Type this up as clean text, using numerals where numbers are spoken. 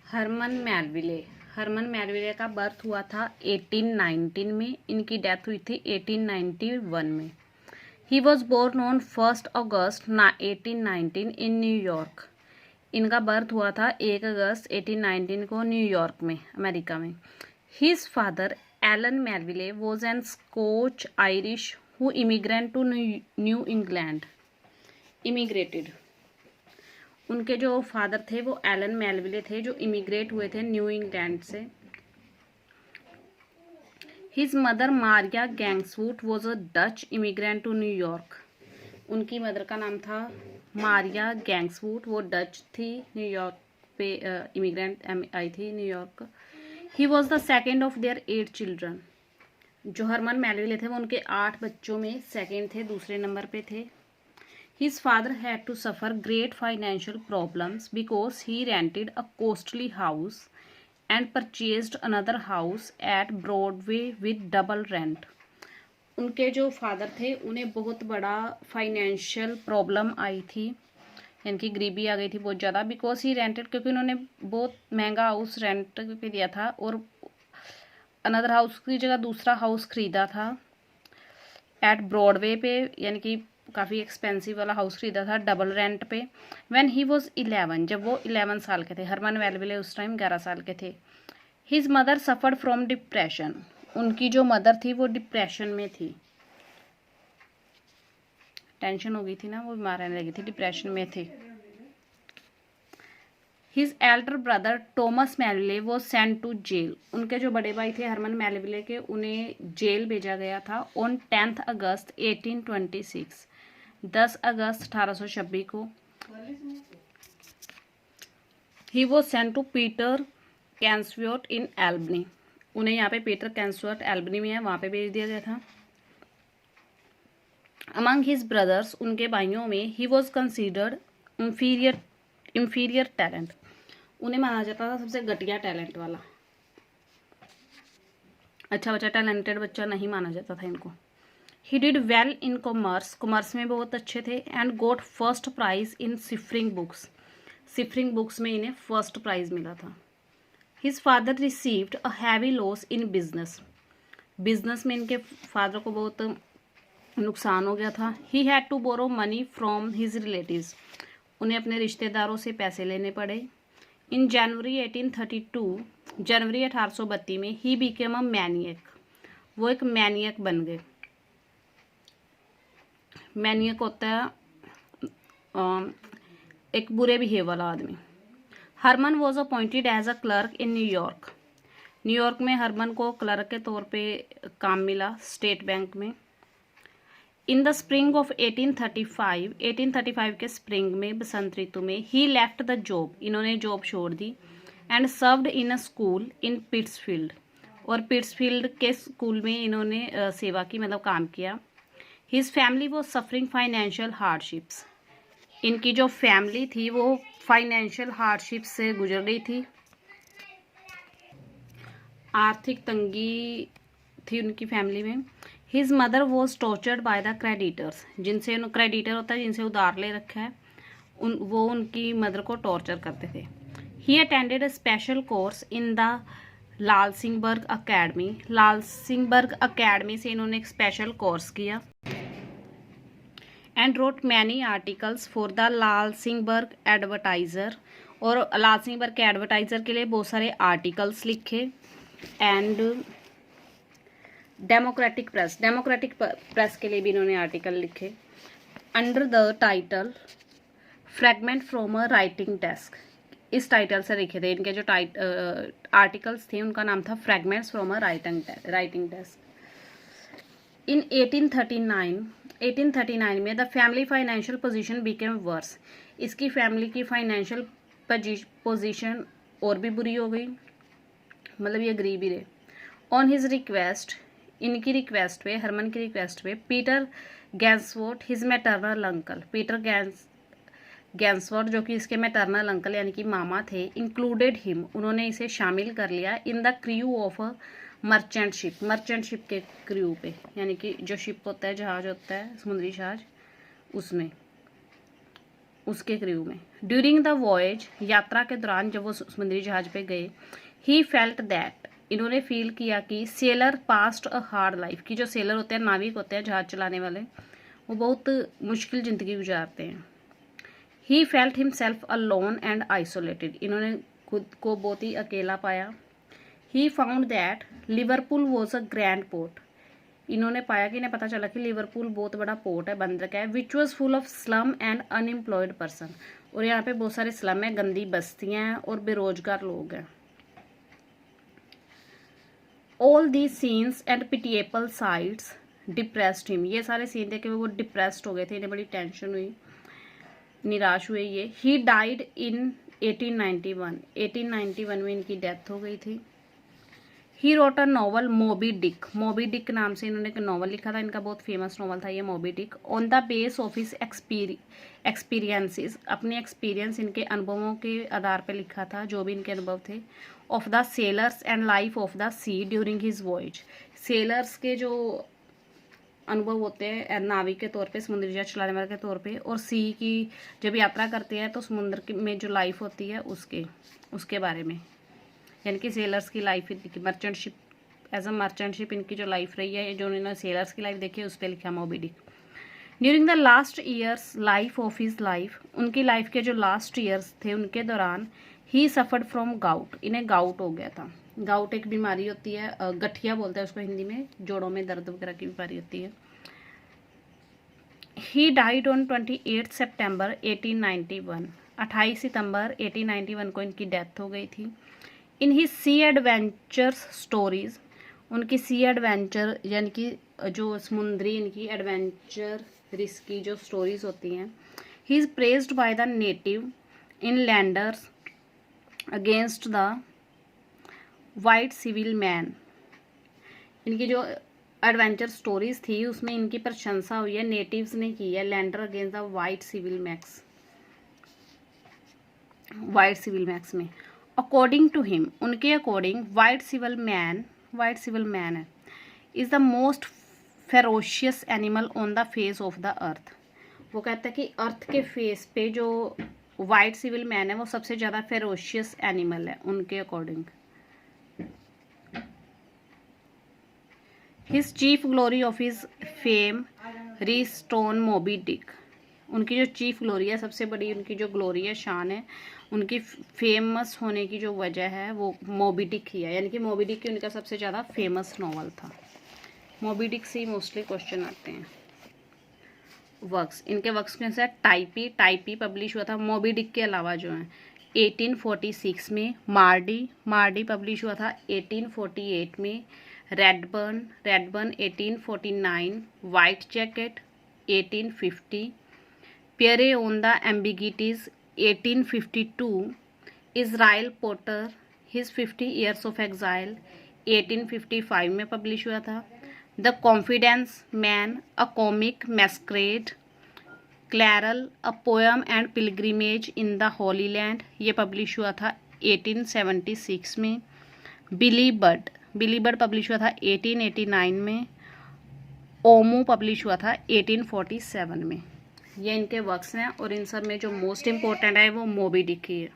Harman Melville. Harman Melville का birth हुआ था 1819 में। इनकी डेथ हुई थी 1891 में। He was born on 1 August 1819 in New York. इनका बर्थ हुआ था 1 अगस्त 1819 को न्यूयॉर्क में, अमेरिका में। His father Allan Melville was an Scotch Irish who immigrant to New England. Immigrated. उनके जो फादर थे वो एलन मेलविले थे, जो इमिग्रेट हुए थे न्यू इंग्लैंड से। His mother Maria Gansevoort was a Dutch immigrant to New York. उनकी मदर का नाम था मारिया गैंग्सवुड, वो डच थी, न्यूयॉर्क पे इमिग्रेंट आई थी New York. He was the second of their 8 children. जो हरमन मेलविले थे वो उनके 8 बच्चों में सेकेंड थे, दूसरे नंबर पे थे। His father had to suffer great financial problems because he rented a costly house and purchased another house at Broadway with double rent. उनके जो फादर थे उन्हें बहुत बड़ा फाइनेंशियल प्रॉब्लम आई थी, यानी कि गरीबी आ गई थी बहुत ज़्यादा। बिकॉज ही रेंटेड, क्योंकि उन्होंने बहुत महंगा हाउस रेंट पे दिया था और अनदर हाउस की जगह दूसरा हाउस खरीदा था एट ब्रॉडवे पे, यानी कि काफ़ी एक्सपेंसिव वाला हाउस खरीदा था डबल रेंट पे। व्हेन ही वॉज 11, जब वो 11 साल के थे। हरमन मेलविले उस टाइम 11 साल के थे। His mother suffered from depression. उनकी जो मदर थी वो डिप्रेशन में थी, टेंशन हो गई थी ना, वो बीमार रहने लगी थी, डिप्रेशन में थी। His elder brother Thomas Melville was sent to jail. उनके जो बड़े भाई थे हरमन मेलविले के, उन्हें जेल भेजा गया था ऑन 10 अगस्त 1826, 10 अगस्त 1826 को। He was sent to Peter Gansevoort in Albany. उन्हें यहाँ पे पीटर कैंसवर्थ एल्बनी में है, वहाँ पे भेज दिया गया था। अमंग हिज ब्रदर्स, उनके भाइयों में, he was considered inferior talent. उन्हें माना जाता था सबसे घटिया टैलेंट वाला, अच्छा बच्चा, टैलेंटेड बच्चा नहीं माना जाता था इनको। He did well in commerce, commerce में बहुत अच्छे थे। And got first prize in ciphering books, ciphering books में इन्हें फर्स्ट प्राइज मिला था। His father received a heavy loss in business, business में इनके फादर को बहुत नुकसान हो गया था। He had to borrow money from his relatives, उन्हें अपने रिश्तेदारों से पैसे लेने पड़े। इन जनवरी 1832, जनवरी 1832 में, ही बिकेम अ मैनियक, वो एक मैनियक बन गए। मैनियक होता है एक बुरे बिहेव वाला आदमी। Herman was appointed as a clerk in New York. New York में हरमन को क्लर्क के तौर पे काम मिला स्टेट बैंक में। इन द स्प्रिंग ऑफ 1835, 1835 के स्प्रिंग में, बसंत ऋतु में, ही लेफ्ट द जॉब, इन्होंने जॉब छोड़ दी। And served in a school in Pittsfield, और पिट्सफील्ड के स्कूल में इन्होंने सेवा की, मतलब काम किया। His family was suffering financial hardships. इनकी जो फैमिली थी वो फाइनेंशियल हार्डशिप से गुजर रही थी, आर्थिक तंगी थी उनकी फैमिली में। His mother was tortured by the creditors, जिनसे, क्रेडिटर होता है जिनसे उधार ले रखा है, वो उनकी मदर को टॉर्चर करते थे। He attended a special course in the Lansingburgh Academy, Lansingburgh Academy से इन्होंने एक स्पेशल कोर्स किया। And wrote many articles for the Lansingburgh Advertiser, और लालसिंगबर्ग के एडवर्टाइजर के लिए बहुत सारे आर्टिकल्स लिखे। And democratic press, democratic press के लिए भी इन्होंने आर्टिकल लिखे। Under the title fragment from a writing desk, इस टाइटल से लिखे थे। इनके जो आर्टिकल्स थे उनका नाम था fragments from a writing desk. In 1839 में the family financial position became worse, इसकी फैमिली की फाइनेंशियल पोजीशन और भी बुरी हो गई, मतलब ये गरीब ही रहे। ऑन हिज रिक्वेस्ट, इनकी रिक्वेस्ट पे, हरमन की रिक्वेस्ट पे, Peter Gansevoort, his maternal uncle, Peter Gansevoort जो कि इसके मैटरनल अंकल यानी कि मामा थे, इंक्लूडेड हिम, उन्होंने इसे शामिल कर लिया in the crew of a merchant ship, merchant ship के क्रू पे, यानी कि जो शिप होता है, जहाज होता है, समुद्री जहाज, उसमें। उसके क्रू में। ड्यूरिंग द वॉयज, यात्रा के दौरान जब वो समुद्री जहाज पे गए, ही फेल्ट दैट, इन्होंने फील किया कि seller past a hard life, कि जो सेलर होते हैं, नाविक होते हैं जहाज चलाने वाले, वो बहुत मुश्किल ज़िंदगी गुजारते हैं। He felt himself alone and isolated, इन्होंने खुद को बहुत ही अकेला पाया। He found that Liverpool was a grand port, इन्होंने पाया कि इन्हें पता चला कि लिवरपूल बहुत बड़ा पोर्ट है, बंदरगाह है, which was full of slum and unemployed person, और यहाँ पे बहुत सारे स्लम है, गंदी बस्तियाँ हैं और बेरोजगार लोग हैं। All the scenes and pitiable sites depressed him, ये सारे सीन देखे वो डिप्रेस्ड हो गए थे, इन्हें बड़ी टेंशन हुई, निराश हुए ये। ही डाइड इन 1891 में इनकी डेथ हो गई थी। He wrote a novel Moby Dick, Moby Dick नाम से इन्होंने एक नॉवल लिखा था, इनका बहुत फेमस नॉवल था ये Moby Dick. On the base of his experiences, अपने एक्सपीरियंस, इनके अनुभवों के आधार पर लिखा था, जो भी इनके अनुभव थे। Of the sailors and life of the sea during his voyage, sailors के जो अनुभव होते हैं नाविक के तौर पे, समुद्री जहाज चलाने वाले के तौर पे, और सी की जब यात्रा करते हैं तो समुद्र में जो लाइफ होती है उसके बारे में, यानी कि सेलर्स की life, merchant ship, as a merchant ship इनकी जो लाइफ रही है, जो उन्होंने सेलर्स की लाइफ देखी है, उस पर लिखा Moby Dick. During the last years life of his life, उनकी लाइफ के जो लास्ट ईयर्स थे उनके दौरान, ही सफर्ड फ्रॉम गाउट, इन्हें गाउट हो गया था। गाउट एक बीमारी होती है, गठिया बोलते हैं उसको हिंदी में, जोड़ों में दर्द वगैरह की बीमारी होती है। ही डाइड ऑन 28 सितंबर 1891, 28 सितंबर 1891 को इनकी डेथ हो गई थी। इन ही सी एडवेंचर्स स्टोरीज, उनकी सी एडवेंचर यानी कि जो समुद्री इनकी एडवेंचर रिस्की जो स्टोरीज होती हैं, he is praised by the native inlanders against the white civil man, इनकी जो एडवेंचर स्टोरीज थी उसमें इनकी प्रशंसा हुई है, नेटिव्स ने की है, lander against the white civil max में। अकॉर्डिंग टू हिम, उनके अकॉर्डिंग वाइट सिविल मैन है is the most ferocious animal on the face of the earth, वो कहता है कि अर्थ के फेस पे जो वाइट सिविल मैन है वो सबसे ज़्यादा फेरोशियस एनिमल है उनके according. His chief glory of his fame rests on Moby Dick, उनकी जो चीफ ग्लोरी है, सबसे बड़ी उनकी जो ग्लोरी है, शान है, उनकी फेमस होने की जो वजह है वो मोबी डिक ही है, यानी कि मोबी डिक उनका सबसे ज़्यादा फेमस नॉवल था। मोबी डिक से ही मोस्टली क्वेश्चन आते हैं। वर्क्स, इनके वर्क्स में से टाइपी पब्लिश हुआ था मोबी डिक के अलावा जो है 1846 में। मार्डी पब्लिश हुआ था 1848 में। Redburn 1849, White Jacket 1850, Pierre on the ambiguities 1852, Israel Potter his 50 years of exile 1855 में पब्लिश हुआ था। The confidence man a comic masquerade, Clarel a poem and pilgrimage in the Holy Land, ये पब्लिश हुआ था 1876 में। बिली बर्ड पब्लिश हुआ था 1889 में। ओमू पब्लिश हुआ था 1847 में। ये इनके वर्क्स हैं और इन सब में जो मोस्ट इम्पोर्टेंट है वो मोबी डिक ही है।